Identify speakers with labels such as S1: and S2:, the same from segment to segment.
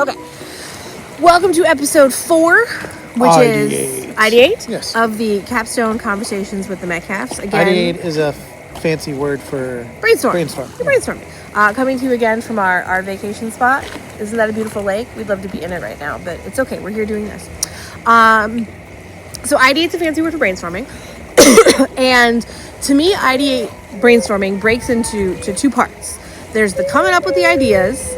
S1: Okay. Welcome to episode 4, which is Ideate of the Capstone Conversations with the Metcalfs. Again,
S2: Ideate is a fancy word for
S1: brainstorm.
S2: Yeah.
S1: Brainstorming. Coming to you again from our vacation spot. Isn't that a beautiful lake? We'd love to be in it right now, but it's okay. We're here doing this. So Ideate's a fancy word for brainstorming. And to me, Ideate brainstorming breaks into two parts. There's the coming up with the ideas,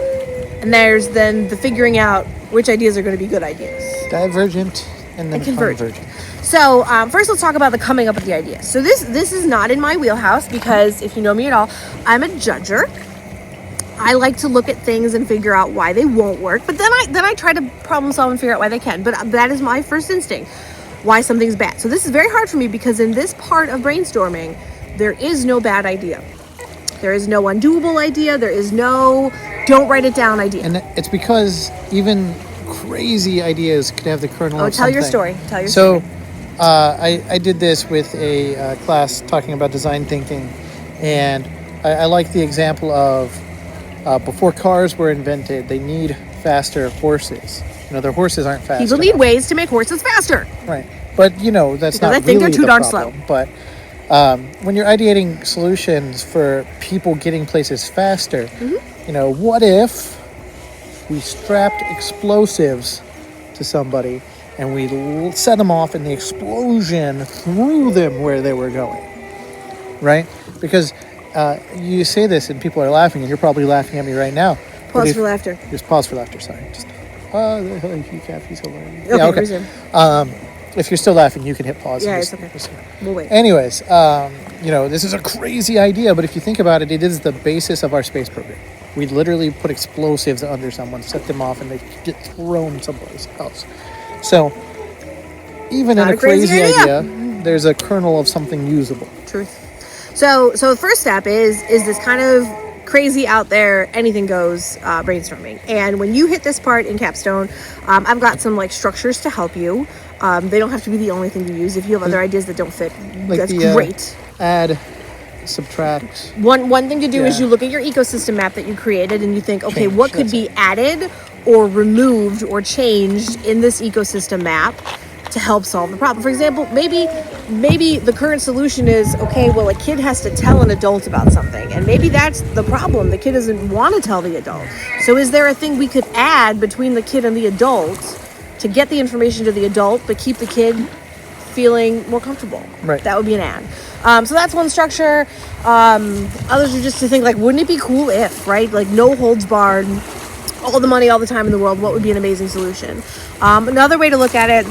S1: and there's then the figuring out which ideas are going to be good ideas.
S2: Divergent and then convergent.
S1: So first let's talk about the coming up with the ideas. So this is not in my wheelhouse because if you know me at all, I'm a judger. I like to look at things and figure out why they won't work, but then I try to problem solve and figure out why they can. But that is my first instinct, why something's bad. So this is very hard for me because in this part of brainstorming, there is no bad idea. There is no undoable idea. There is no don't write it down idea.
S2: And it's because even crazy ideas could have the kernel of
S1: tell
S2: something.
S1: your story. Tell your story.
S2: I did this with a class talking about design thinking, and I like the example of before cars were invented, they need faster horses. Their horses aren't fast.
S1: People need ways to make horses faster.
S2: Right. But, that's
S1: because
S2: not
S1: I think
S2: really
S1: they're too
S2: the
S1: darn
S2: problem.
S1: slow.
S2: But when you're ideating solutions for people getting places faster, what if we strapped explosives to somebody and we set them off and the explosion threw them where they were going, right? Because you say this and people are laughing, and you're probably laughing at me right now.
S1: Pause for laughter.
S2: Just pause for laughter, sorry. Just, he's hilarious.
S1: Okay, resume.
S2: If you're still laughing, you can hit pause.
S1: Yeah, it's okay. We'll wait.
S2: Anyways, this is a crazy idea, but if you think about it, it is the basis of our space program. We literally put explosives under someone, set them off, and they get thrown someplace else. So, even in a crazy idea, there's a kernel of something usable.
S1: Truth. So the first step is this kind of crazy out there, anything goes brainstorming. And when you hit this part in Capstone, I've got some structures to help you. They don't have to be the only thing you use. If you have other ideas that don't fit, that's great.
S2: Add, subtract.
S1: One thing to do is you look at your ecosystem map that you created and you think, okay, what could be added or removed or changed in this ecosystem map to help solve the problem. For example, maybe the current solution is, okay, well, a kid has to tell an adult about something, and maybe that's the problem. The kid doesn't want to tell the adult. So is there a thing we could add between the kid and the adult to get the information to the adult but keep the kid feeling more comfortable?
S2: Right.
S1: That would be an add. So that's one structure. Others are just to think, wouldn't it be cool if, right? No holds barred, all the money all the time in the world, what would be an amazing solution? Another way to look at it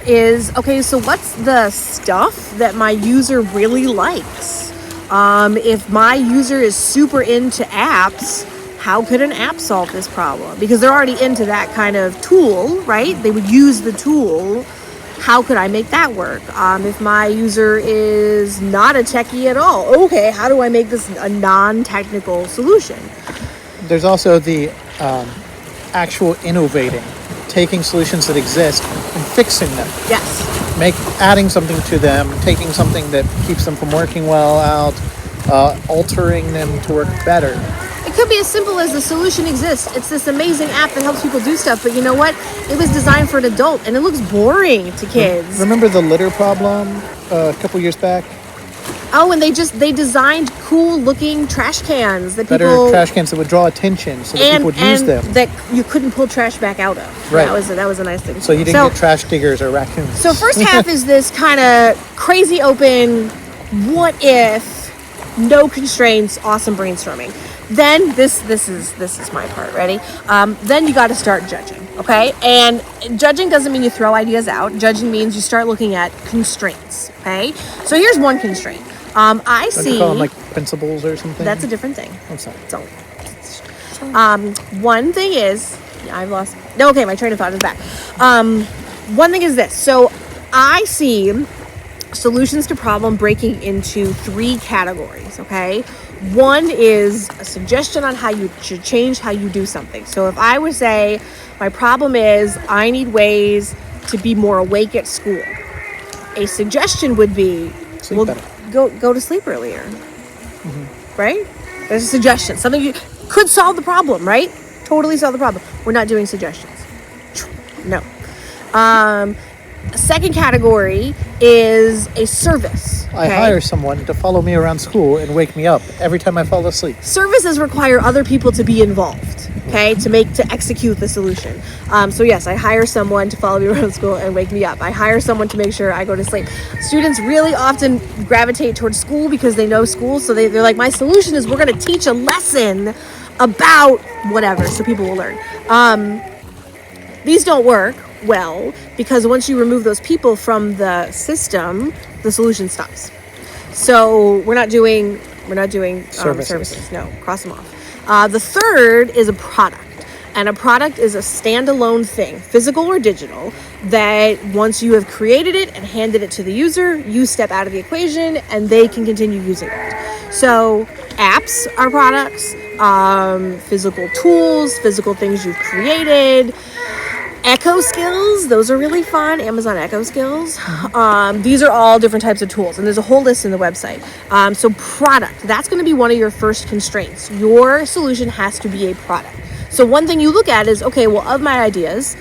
S1: is, okay, so what's the stuff that my user really likes? If my user is super into apps, how could an app solve this problem? Because they're already into that kind of tool, right? They would use the tool. How could I make that work? If my user is not a techie at all, okay, how do I make this a non-technical solution?
S2: There's also the actual innovating, taking solutions that exist and fixing them.
S1: Yes.
S2: Adding something to them, taking something that keeps them from working well out, altering them to work better.
S1: It could be as simple as the solution exists. It's this amazing app that helps people do stuff, but you know what? It was designed for an adult, and it looks boring to kids.
S2: Remember the litter problem a couple years back?
S1: Oh, and they designed cool-looking trash cans that
S2: Better trash cans that would draw attention, so that people would use them.
S1: That you couldn't pull trash back out of.
S2: Right.
S1: That was a nice thing.
S2: So you didn't get trash diggers or raccoons.
S1: So first half is this kind of crazy open, what if, no constraints, awesome brainstorming. Then this is my part. Ready? Then you got to start judging. Okay, and judging doesn't mean you throw ideas out. Judging means you start looking at constraints. Okay, so here's one constraint. I see.
S2: Don't you call them principles or something?
S1: That's a different thing.
S2: I'm sorry.
S1: One thing is, I've lost. No, okay, my train of thought is back. One thing is this. So I see solutions to problem breaking into 3 categories. Okay, one is a suggestion on how you should change how you do something. So if I would say my problem is I need ways to be more awake at school, a suggestion would be go to sleep earlier. Right? There's a suggestion. Something you could solve the problem, right? totally solve the problem. We're not doing suggestions. No. Second category is a service.
S2: I hire someone to follow me around school and wake me up every time I fall asleep.
S1: Services require other people to be involved, to execute the solution. So yes, I hire someone to follow me around school and wake me up. I hire someone to make sure I go to sleep. Students really often gravitate towards school because they know school, so they're like, my solution is we're going to teach a lesson about whatever, so people will learn. These don't work well because once you remove those people from the system, the solution stops. So we're not doing services. No, cross them off. The third is a product. And a product is a standalone thing, physical or digital, that once you have created it and handed it to the user, you step out of the equation and they can continue using it. So apps are products, physical tools, physical things you've created. Echo skills, those are really fun. Amazon Echo skills. These are all different types of tools, and there's a whole list in the website. So product, that's going to be one of your first constraints. Your solution has to be a product. So one thing you look at is, okay, well, of my ideas,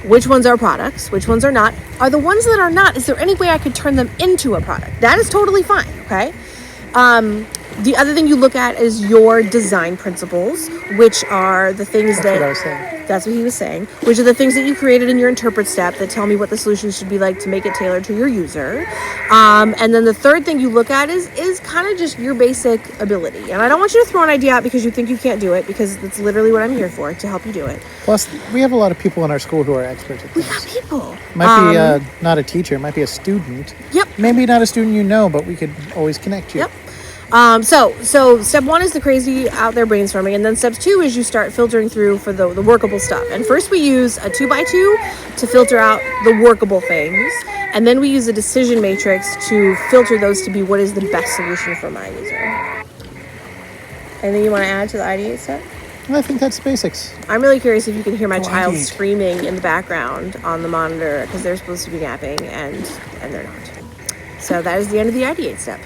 S1: which ones are products, which ones are not? Are the ones that are not, is there any way I could turn them into a product? That is totally fine, okay? The other thing you look at is your design principles, which are the things that's what he was saying, which are the things that you created in your interpret step that tell me what the solution should be like to make it tailored to your user. And then the third thing you look at is kind of just your basic ability. And I don't want you to throw an idea out because you think you can't do it, because that's literally what I'm here for, to help you do it.
S2: Plus, we have a lot of people in our school who are experts at
S1: We
S2: things.
S1: got people.
S2: Might be not a teacher, might be a student.
S1: Yep.
S2: Maybe not a student you know, but we could always connect you.
S1: Yep. So step one is the crazy out there brainstorming, and then step two is you start filtering through for the workable stuff. And first we use a 2x2 to filter out the workable things, and then we use a decision matrix to filter those to be what is the best solution for my user. Anything you want to add to the Ideate step?
S2: I think that's basics.
S1: I'm really curious if you can hear my child
S2: Ideate.
S1: screaming in the background on the monitor because they're supposed to be napping and they're not. So that is the end of the Ideate step.